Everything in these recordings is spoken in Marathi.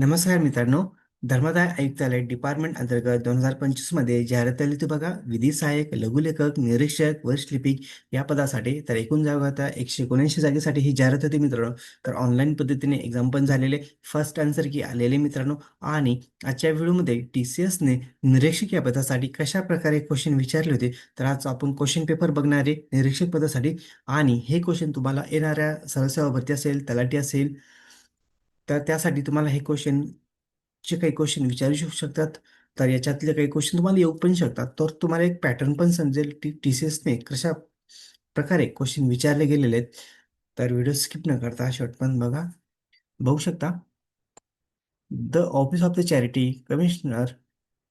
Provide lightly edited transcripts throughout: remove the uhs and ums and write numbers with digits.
नमस्कार मित्रांनो. धर्मादाय आयुक्तालय डिपार्टमेंट अंतर्गत 2025 मध्ये जाहिरात आली होती बघा. विधी सहाय्यक, लघुलेखक, निरीक्षक, वरिष्ठ लिपिक या पदासाठी. तर एकूण जागा होत्या 179 जागेसाठी ही जाहिरात होती मित्रांनो. तर ऑनलाईन पद्धतीने एक्झाम पण झालेले, फर्स्ट आन्सर की आलेले मित्रांनो. आणि आजच्या व्हिडिओमध्ये TCSने निरीक्षक या पदासाठी कशा प्रकारे क्वेश्चन विचारले होते, तर आज आपण क्वेश्चन पेपर बघणार आहे निरीक्षक पदासाठी. आणि हे क्वेश्चन तुम्हाला येणाऱ्या सरसेवा भरती असेल, तलाठी असेल, तर त्यासाठी तुम्हाला हे क्वेश्चन चे काही क्वेश्चन विचारू शकतात. तर याच्यातले काही क्वेश्चन तुम्हाला येऊ पण शकतात. तर तुम्हाला एक पॅटर्न पण समजेल की TCSने कशा प्रकारे क्वेश्चन विचारले गेलेले आहेत. तर व्हिडिओ स्किप न करता शेवटपर्यंत बघा. बघू शकता, the office of the charity commissioner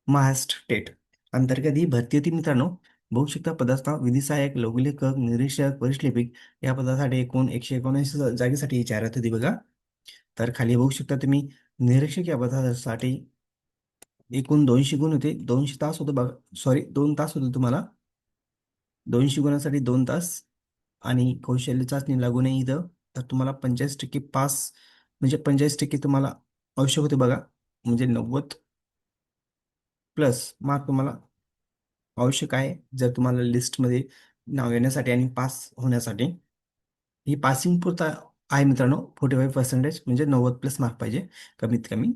Maharashtra state अंतर्गत ही भरती होती मित्रांनो. बघू शकता पदाचं नाव विधी सहाय्यक, लघुलेखक, निरीक्षक, वरिष्ठ लिपिक या पदासाठी एकूण 179 जागेसाठी ही जाहिरात होती बघा. तर खाली बघू शकता तुम्ही, निरीक्षक या पदासाठी एकूण 200 गुण होते. 200 तास होतं बघा, सॉरी 2 तास होतं तुम्हाला. 200 गुणासाठी 2 तास. आणि कौशल्य चाचणी लागू नाही इथं. तर तुम्हाला 45% पास, म्हणजे 45% तुम्हाला आवश्यक होते बघा. म्हणजे 90+ मार्क तुम्हाला आवश्यक आहे जर तुम्हाला लिस्टमध्ये नाव येण्यासाठी आणि पास होण्यासाठी. ही पासिंग पुरता आहे मित्रांनो. 45% म्हणजे 90+ मार्क पाहिजे कमीत कमी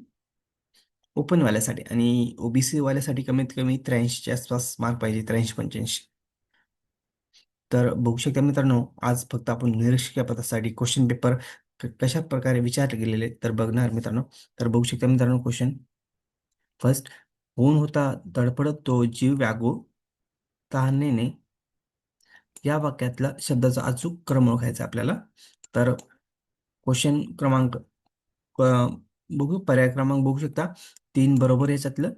ओपनवाल्यासाठी. आणि OBC वाल्यासाठी कमीत कमी 83च्या आसपास मार्क पाहिजे, 83-85. तर बघू शकता मित्रांनो, आज फक्त आपण निरीक्षक या पदासाठी क्वेश्चन पेपर कशा प्रकारे विचारले गेलेले तर बघणार मित्रांनो. तर बघू शकता मित्रांनो क्वेश्चन फर्स्ट. होऊन होता धडपडत तो जीव व्यागू तहानेने, या वाक्यातला शब्दाचा अचूक क्रम ओळखायचा आपल्याला. तर क्वेश्चन क्रमांक बघू, पर्याय क्रमांक बघू शकता 3 बरोबर याच्यातलं.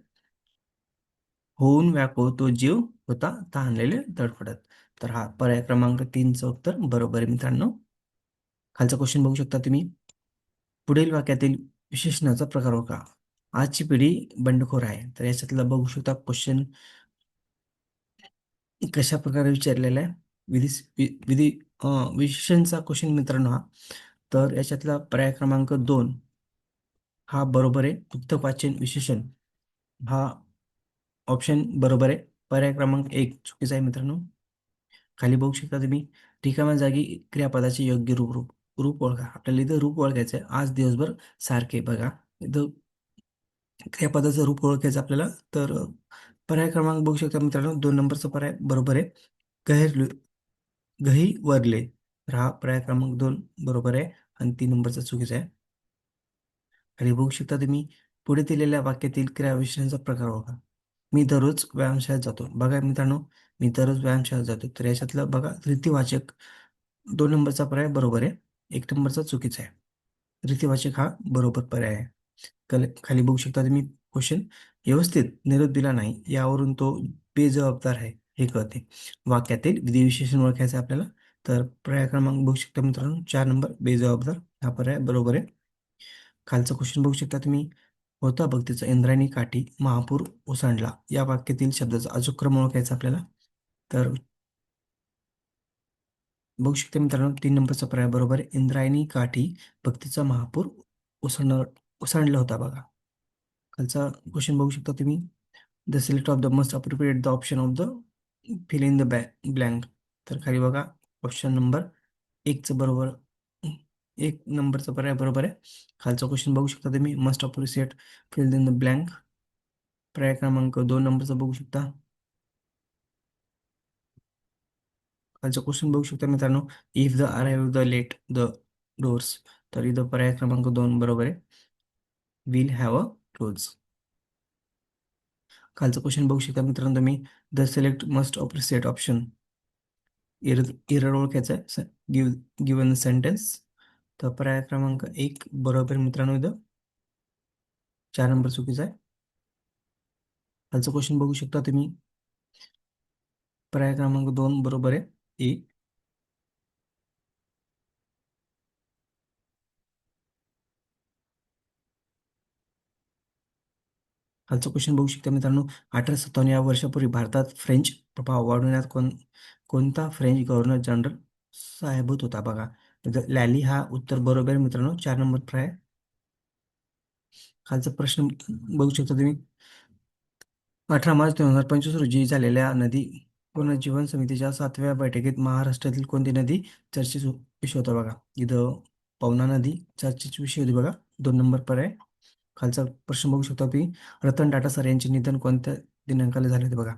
होऊन व्याकुळ तो जीव होता तहानलेले तडफडत. तर हा पर्याय क्रमांक 3चं उत्तर बरोबर आहे मित्रांनो. खालचा क्वेश्चन बघू शकता तुम्ही. पुढील वाक्यातील विशेषणाचा प्रकार ओळखा. आजची पिढी बंडखोर आहे. तर याच्यातलं बघू शकता क्वेश्चन कशा प्रकारे विचारलेला आहे. विधी विधी विशेषणचा क्वेश्चन मित्रांनो हा. तर याच्यातला पर्याय क्रमांक 2 हा बरोबर आहे. पुस्तक वाचन विशेषण हा ऑप्शन बरोबर आहे. पर्याय क्रमांक 1 चुकीचा आहे मित्रांनो. खाली बघू शकता तुम्ही, रिकाम्या जागी क्रियापदाचे योग्य रूप रूप रूप ओळखा. आपल्याला इथं रूप ओळखायचं आहे. आज दिवसभर सारखे बघा. इथं क्रियापदाचं रूप ओळखायचं आपल्याला. तर पर्याय क्रमांक बघू शकता मित्रांनो, 2 नंबरचा पर्याय बरोबर आहे. गैर गही वरले. तर हा पर्याय क्रमांक 2 बरोबर आहे. आणि 3 नंबरचा चुकीचा आहे. खाली बघू शकता तुम्ही, पुढे दिलेल्या वाक्यातील क्रियाविशेषणाचा प्रकार ओळखा. मी दररोज व्यायामशाळेत जातो. बघा मित्रांनो, मी दररोज व्यायामशाळेत जातो. तर याच्यातलं बघा रीतिवाचक 2 नंबरचा पर्याय बरोबर आहे. 1 नंबरचा चुकीचा आहे. रीतिवाचक हा बरोबर पर्याय आहे. खाली बघू शकता तुम्ही क्वेश्चन, व्यवस्थित निरोप दिला नाही यावरून तो बेजबाबदार आहे हे कळते. वाक्यातील विधिविशेषण ओळखायचं आहे आपल्याला. तर पर्याय क्रमांक बघू शकता मित्रांनो, 4 नंबर बेजबाबदार हा पर्याय बरोबर आहे. खालचा क्वेश्चन बघू शकता तुम्ही. होता भक्तीचा इंद्रायणी काठी महापूर ओसांडला, या वाक्यातील शब्दाचा अचूक क्रम ओळखायचा आपल्याला. तर बघू शकता मित्रांनो, 3 नंबरचा पर्याय बरोबर आहे. इंद्रायणी काठी भक्तीचा महापूर ओसंड ओसांडला होता बघा. खालचा क्वेश्चन बघू शकता तुम्ही. The select of the most appropriate the option of the fill in the blank. तर खाली बघा, ऑप्शन नंबर 1चं बरोबर, 1 नंबरचा पर्याय बरोबर आहे. खालचा क्वेश्चन बघू शकता तुम्ही, most appreciate fill in the blank. पर्याय क्रमांक 2 नंबरचा बघू शकता. खालचा क्वेश्चन बघू शकता मित्रांनो, if the arrive the let the doors. तर इथं पर्याय क्रमांक 2 बरोबर आहे. Will have a close. खालचा क्वेश्चन बघू शकता मित्रांनो तुम्ही, the select must appreciate option. Error ओळखायचा आहे. Given sentence. तर पर्याय क्रमांक 1 बरोबर मित्रांनो. इथं 4 नंबर चुकीचा आहे. खालचा क्वेश्चन बघू शकता तुम्ही, पर्याय क्रमांक 2 बरोबर आहे. ए. खालचा क्वेश्चन बघू शकता मित्रांनो, 1857 या वर्षापूर्वी भारतात फ्रेंच प्रभाव वाढवण्यात कोणता फ्रेंच गव्हर्नर जनरल साहेबूत होता बघा. लॅली हा उत्तर बरोबर आहे मित्रांनो. 4 नंबर पर्याय. खालचा प्रश्न बघू शकता तुम्ही. 18 मार्च 2025 रोजी झालेल्या नदी पुनर्जीवन समितीच्या 7व्या बैठकीत महाराष्ट्रातील कोणती नदी चर्चेचा विषय होता बघा. इथं पवना नदी चर्चेचा विषय होती बघा. 2 नंबर पर्याय. खालचा प्रश्न बघू शकता तुम्ही. रतन टाटा सर यांचे निधन कोणत्या दिनांकाला झाले होते बघा.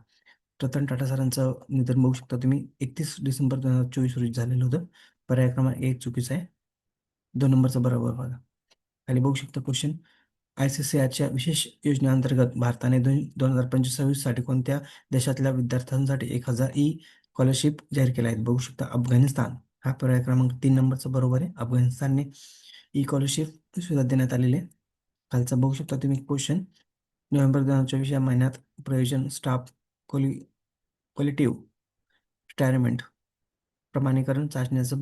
रतन टाटा सरांचं निधन बघू शकता तुम्ही 31 डिसेंबर 2024 रोजी झालेलं होतं. पर्याय क्रमांक 1 चुकीचा आहे. 2 नंबरचा बरोबर बघा. खाली बघू शकता क्वेश्चन. ICCRच्या विशेष योजनेअंतर्गत भारताने 2025 साठी कोणत्या देशातल्या विद्यार्थ्यांसाठी 1,000 स्कॉलरशिप जाहीर केल्या आहेत बघू शकता. अफगाणिस्तान हा पर्याय क्रमांक 3 नंबरचा बरोबर आहे. अफगाणिस्तानने स्कॉलरशिप सुविधा देण्यात आलेली आहे. खालचा बघू शकता तुम्ही क्वेश्चन. नोव्हेंबर 2024 या महिन्यात प्रयोजन स्टाफ क्वालिटिव्ह रिटायरमेंट प्रमाणीकरण चाचणीचा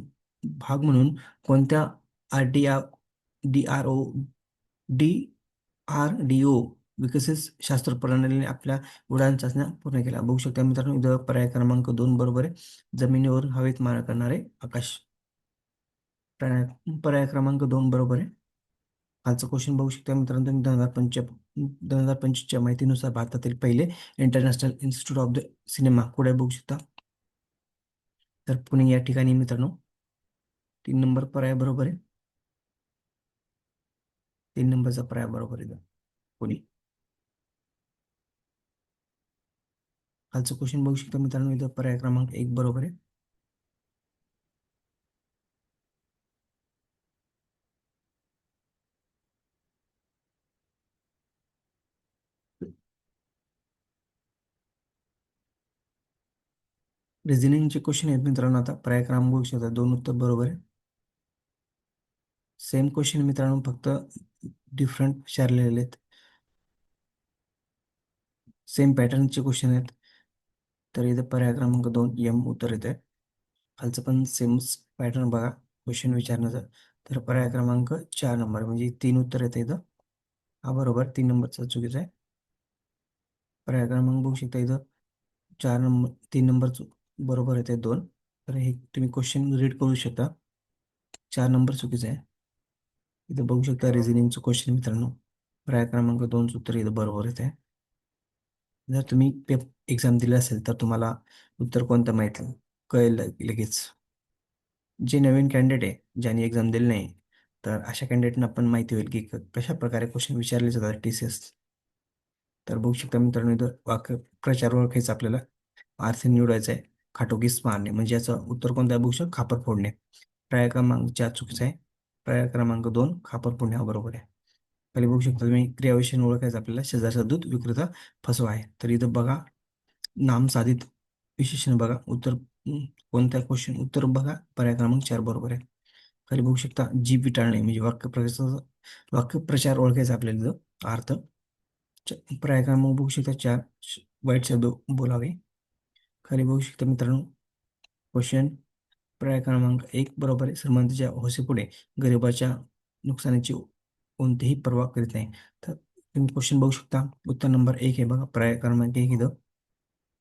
भाग म्हणून कोणत्या R D R O D RDO विकसित शास्त्र प्रणालीने आपल्या उडान चाचण्या पूर्ण केल्या बघू शकता मित्रांनो. इथं पर्याय क्रमांक 2 बरोबर आहे. जमिनीवर हवेत मारा करणारे आकाश. पर्याय क्रमांक 2 बरोबर आहे. खालचं क्वेश्चन बघू शकता मित्रांनो तुम्ही. 2025च्या माहितीनुसार भारतातील पहिले international institute of the cinema कुठे आहे बघू शकता. तर पुणे या ठिकाणी मित्रांनो. 3 नंबर पर्याय बरोबर आहे. 3 नंबरचा पर्याय बरोबर आहे पुणे. खालचं क्वेश्चन बघू शकता मित्रांनो. इथं पर्याय क्रमांक 1 बरोबर आहे. रिझनिंगचे क्वेश्चन आहेत मित्रांनो. आता पर्याय क्रमांक बघू शकता. 2 उत्तर बरोबर आहे. सेम क्वेश्चन मित्रांनो, फक्त डिफरंट विचारलेले आहेत. सेम पॅटर्नचे क्वेश्चन आहेत. तर इथे पर्याय क्रमांक 2 उत्तर येते. खालचं पण सेम पॅटर्न बघा क्वेश्चन विचारण्याचा. तर पर्याय क्रमांक 4 नंबर म्हणजे 3 उत्तर येते इथं. हा बरोबर. 3 नंबरचा चुकीचा आहे. पर्याय क्रमांक बघू शकता इथं. 4 नंबर 3 नंबर बरोबर येते 2. तर हे तुम्ही क्वेश्चन रीड करू शकता. 4 नंबर चुकीचा आहे. इथं बघू शकता रिझनिंगचं क्वेश्चन मित्रांनो. पर्याय क्रमांक 2 उत्तर इथं बरोबर येते. जर तुम्ही एक्झाम दिली असेल तर तुम्हाला उत्तर कोणतं माहित कळेल लगेच. जे नवीन कॅन्डिडेट आहे ज्यांनी एक्झाम दिली नाही, तर अशा कॅन्डिडेटना पण माहिती होईल की कशा प्रकारे क्वेश्चन विचारले जातात TCS. तर बघू शकता मित्रांनो इथं वाक्य प्रचार ओळखायचं आपल्याला. अर्थ निवडायचा आहे. खाटोकीस मारणे म्हणजे याचं उत्तर कोणतं आहे बघू शकता. खापर फोडणे. पर्याय क्रमांक 4 चुकीचा आहे. पर्याय क्रमांक 2 खापर फोडणे हा बरोबर आहे. खाली बघू शकता तुम्ही क्रियाविषयी ओळखायचं आपल्याला. शेजारचा दूत विक्रेता फसवा आहे. तर इथं बघा नाम साधित विशेषण बघा. उत्तर कोणत्या क्वेश्चन उत्तर बघा. पर्याय क्रमांक 4 बरोबर आहे. खाली बघू शकता जीभ विटाळणे म्हणजे वाक्यप्रचार ओळखायचा आपल्याला इथं. अर्थ पर्याय क्रमांक बघू शकता 4 वाईट शब्द बोलावे. खाली बघू शकता मित्रांनो क्वेश्चन. पर्याय क्रमांक 1 बरोबर आहे. श्रीमंताच्या हौसेपुढे गरिबाच्या नुकसानीची कोणतीही पर्वा करीत नाही. तर तुम्ही क्वेश्चन बघू शकता. उत्तर नंबर 1 आहे बघा. पर्याय क्रमांक 1 इथं.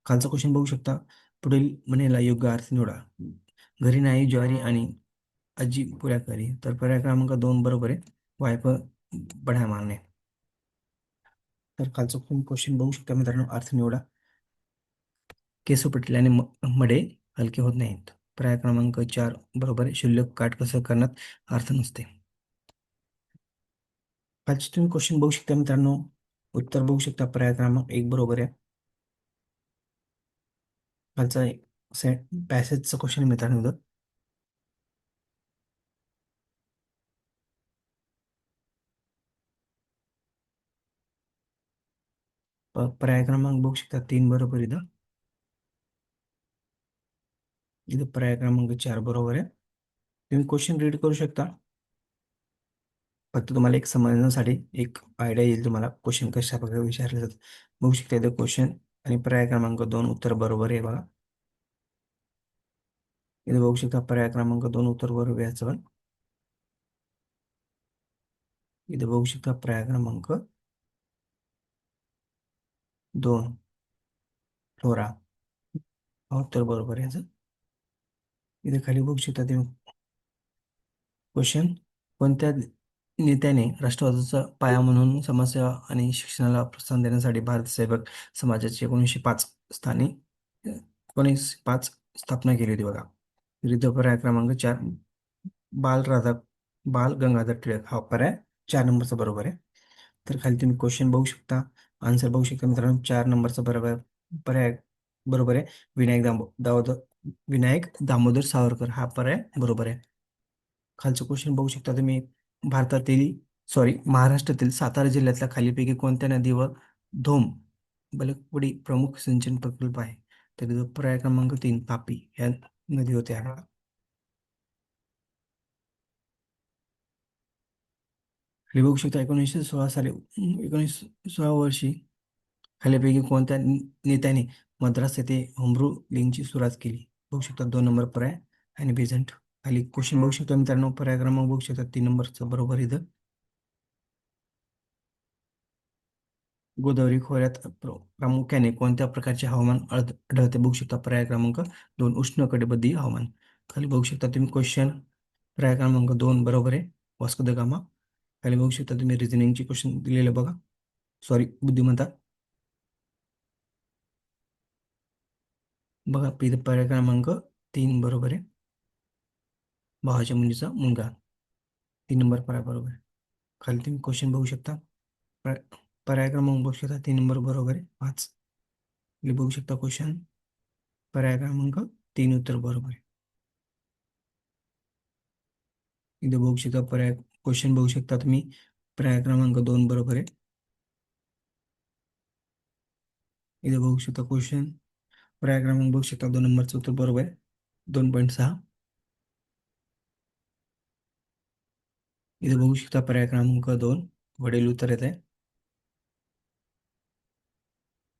खालचा क्वेश्चन बघू शकता. पुढील म्हणेला योग्य अर्थ निवडा. घरी नाही ज्वारी आणि आजी पुऱ्या करी. तर पर्याय क्रमांक 2 बरोबर आहे. वायफ बढ्या मारणे. तर खालचा क्वेश्चन बघू शकता मित्रांनो. अर्थ निवडा. केस पटल्याने मडे हलके होत नाहीत. पर्याय क्रमांक 4 बरोबर आहे. शुल्लक काटकसर करण्यात अर्थ नसते. खालचे तुम्ही क्वेश्चन बघू शकता मित्रांनो. उत्तर बघू शकता. पर्याय क्रमांक 1 बरोबर आहे. खालचा पॅसेजचा क्वेश्चन आहे मित्रांनो इथं. पर्याय क्रमांक बघू शकता 3 बरोबर इथं. इथं पर्याय क्रमांक 4 बरोबर आहे. तुम्ही क्वेश्चन रीड करू शकता. फक्त तुम्हाला एक समजण्यासाठी एक आयडिया येईल तुम्हाला क्वेश्चन कशा प्रकारे विचारले जातात. बघू शकता इथं क्वेश्चन आणि पर्याय क्रमांक 2 उत्तर बरोबर आहे बघा. इथे बघू शकता पर्याय क्रमांक 2 उत्तर बरोबर याचं पण. इथे बघू शकता पर्याय क्रमांक 2 फ्लोरा हा उत्तर बरोबर आहे याचं. इथे खाली बघू शकता तुम्ही क्वेश्चन. कोणत्या नेत्याने राष्ट्रवादाचा पाया म्हणून समाजसेवा आणि शिक्षणाला प्रोत्साहन देण्यासाठी भारत सेवक समाजाची 1905 स्थानी 1905 स्थापना केली होती बघा. विरुद्ध पर्याय क्रमांक 4 बाल राधा बाल गंगाधर टिळक हा पर्याय 4 नंबरचा बरोबर आहे. तर खाली तुम्ही क्वेश्चन बघू शकता, आन्सर बघू शकता मित्रांनो. 4 नंबरचा बरोबर पर्याय बरोबर आहे. विनायक दामोदर सावरकर हा पर्याय बरोबर आहे. खालचं क्वेश्चन बघू शकता तुम्ही. भारतातील महाराष्ट्रातील सातारा जिल्ह्यातल्या खालीपैकी कोणत्या नदीवर धोम बलकवडी प्रमुख सिंचन प्रकल्प आहे? तर इथं पर्याय क्रमांक 3 तापी या नदी होत्या. खाली बघू शकता 1916 साली 1916 वर्षी खालीपैकी कोणत्या नेत्याने मद्रास येथे होमरूल लीगची सुरुवात केली? बघू शकता 2 नंबर पर्याय आणि बेझंट. खाली क्वेश्चन बघू शकता मित्रांनो. पर्याय क्रमांक बघू शकता 3 नंबरचं बरोबर इथं. गोदावरी खोऱ्यात प्रामुख्याने कोणत्या प्रकारचे हवामान आढळते? बघू शकता पर्याय क्रमांक 2 उष्णकटिबंधीय हवामान. खाली बघू शकता तुम्ही क्वेश्चन. पर्याय क्रमांक 2 बरोबर आहे, वास्को द गामा. खाली बघू शकता तुम्ही रिझनिंगचे क्वेश्चन दिलेले बघा. बुद्धिमत्ता बघा. पर्याय क्रमांक 3 बरोबर आहे, भावाच्या मुलीचा मुलगा. 3 नंबर पर्याय बरोबर आहे. खाली तुम्ही क्वेश्चन बघू शकता. पर्याय क्रमांक बघू शकता 3 नंबर बरोबर आहे, 5. खाली बघू शकता क्वेश्चन. पर्याय क्रमांक 3 उत्तर बरोबर आहे. इथे बघू शकता क्वेश्चन बघू शकता तुम्ही. पर्याय क्रमांक 2 बरोबर आहे. इथे बघू शकता क्वेश्चन. पर्याय क्रमांक बघू शकता 2 नंबरचं उत्तर बरोबर आहे, 2.6. इथे बघू शकता पर्याय क्रमांक 2 वडील उत्तर येत आहे.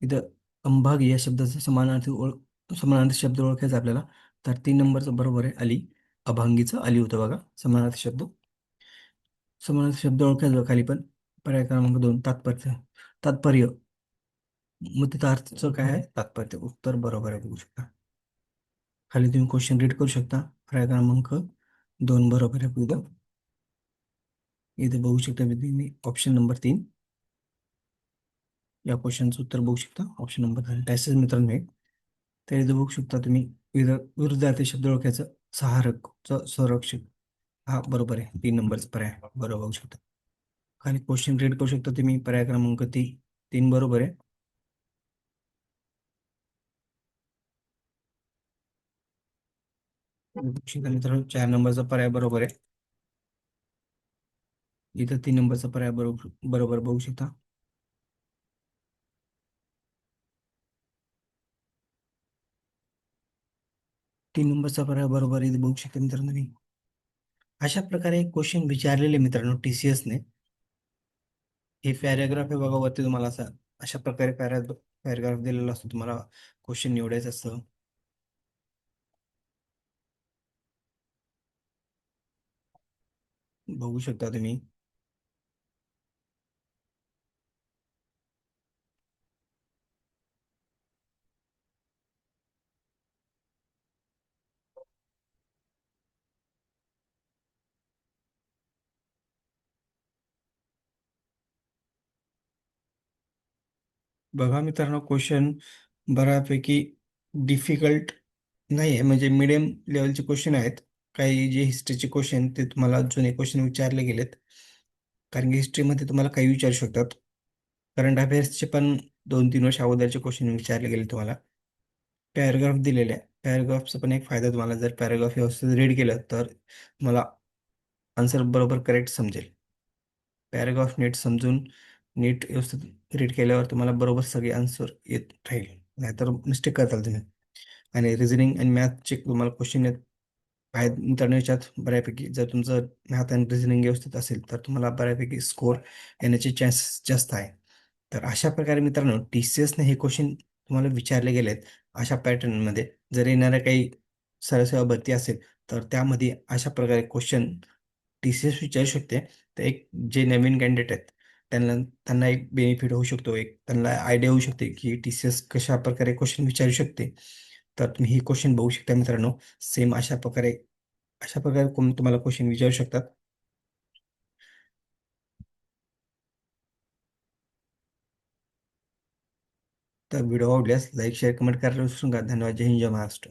इथं अंबाग या शब्दाचा समानार्थी शब्द ओळखायचा आपल्याला. तर 3 नंबरचं बरोबर आहे, अली. अभांगीचं अली होतं बघा समानार्थी शब्द ओळखायचा खाली पण. पर्याय क्रमांक 2 तात्पर्य मुद्रितार्थचं काय आहे? तात्पर्य उत्तर बरोबर आहे, बघू शकता. खाली तुम्ही क्वेश्चन रीड करू शकता. पर्याय क्रमांक 2 बरोबर आहे इथं. इथे बघू शकता तुम्ही ऑप्शन नंबर 3 या क्वेश्चनचं उत्तर बघू शकता. ऑप्शन नंबर 3 पॅसेज मित्रांनो हे. तर इथे बघू शकता तुम्ही. विरुद्धार्थी शब्द ओळखायचं. सहारकचं संरक्षक हा बरोबर आहे, 3 नंबरचा पर्याय बरोबर बघू शकता. खाली क्वेश्चन रीड करू शकता तुम्ही. पर्याय क्रमांक 3 बरोबर आहे. बघू शकता मित्रांनो 4 नंबरचा पर्याय बरोबर आहे. इथं 3 नंबरचा पर्याय बरोबर बरोबर बघू शकता. 3 नंबरचा पर्याय बरोबर इथे बघू शकता मित्रांनो तुम्ही. अशा प्रकारे क्वेश्चन विचारलेले मित्रांनो TCS ने. हे पॅराग्राफ आहे बघा वरती तुम्हाला असं अशा प्रकारे पॅराग्राफ दिलेला असतो, तुम्हाला क्वेश्चन निवडायचं असतं. बघू शकता तुम्ही. बघा मित्रांनो क्वेश्चन बऱ्यापैकी डिफिकल्ट नाही आहे, म्हणजे मिडियम लेवलचे क्वेश्चन आहेत. काही जे हिस्ट्रीचे क्वेश्चन ते तुम्हाला जुने क्वेश्चन विचारले गेलेत, कारण की हिस्ट्रीमध्ये तुम्हाला काही विचारू शकतात. करंट अफेअर्सचे पण 2-3 वर्ष अगोदरचे क्वेश्चन विचारले गेले तुम्हाला. पॅराग्राफ दिलेले आहे. पॅराग्राफचा पण एक फायदा, तुम्हाला जर पॅराग्राफ व्यवस्थित रीड केलं तर तुम्हाला आन्सर बरोबर करेक्ट समजेल. पॅराग्राफ नीट समजून नीट व्यवस्थित रीड केल्यावर तुम्हाला बरोबर सगळे आन्सर येत राहील, नाहीतर मिस्टेक करताल तुम्ही. आणि रिझनिंग आणि मॅथचे तुम्हाला क्वेश्चन येत आहेत मित्रांनो याच्यात बऱ्यापैकी. जर तुमचं मॅथ आणि रिझनिंग व्यवस्थित असेल तर तुम्हाला बऱ्यापैकी स्कोर येण्याचे चान्सेस जास्त आहे. तर अशा प्रकारे मित्रांनो TCSने हे क्वेश्चन तुम्हाला विचारले गेलेत अशा पॅटर्नमध्ये. जर येणाऱ्या काही सरसेवा भरती असेल तर त्यामध्ये अशा प्रकारे क्वेश्चन TCS विचारू शकते. तर एक जे नवीन कॅन्डिडेट आहेत त्यांना त्यांना एक बेनिफिट होऊ शकतो, एक त्यांना आयडिया होऊ शकते की TCS कशा प्रकारे क्वेश्चन विचारू शकते. तर तुम्ही ही क्वेश्चन बघू शकता मित्रांनो. सेम अशा प्रकारे तुम्हाला क्वेश्चन विचारू शकतात. तर व्हिडिओ आवडल्यास लाईक शेअर कमेंट करायला विसरू नका. धन्यवाद. जय हिंद, जय महाराष्ट्र.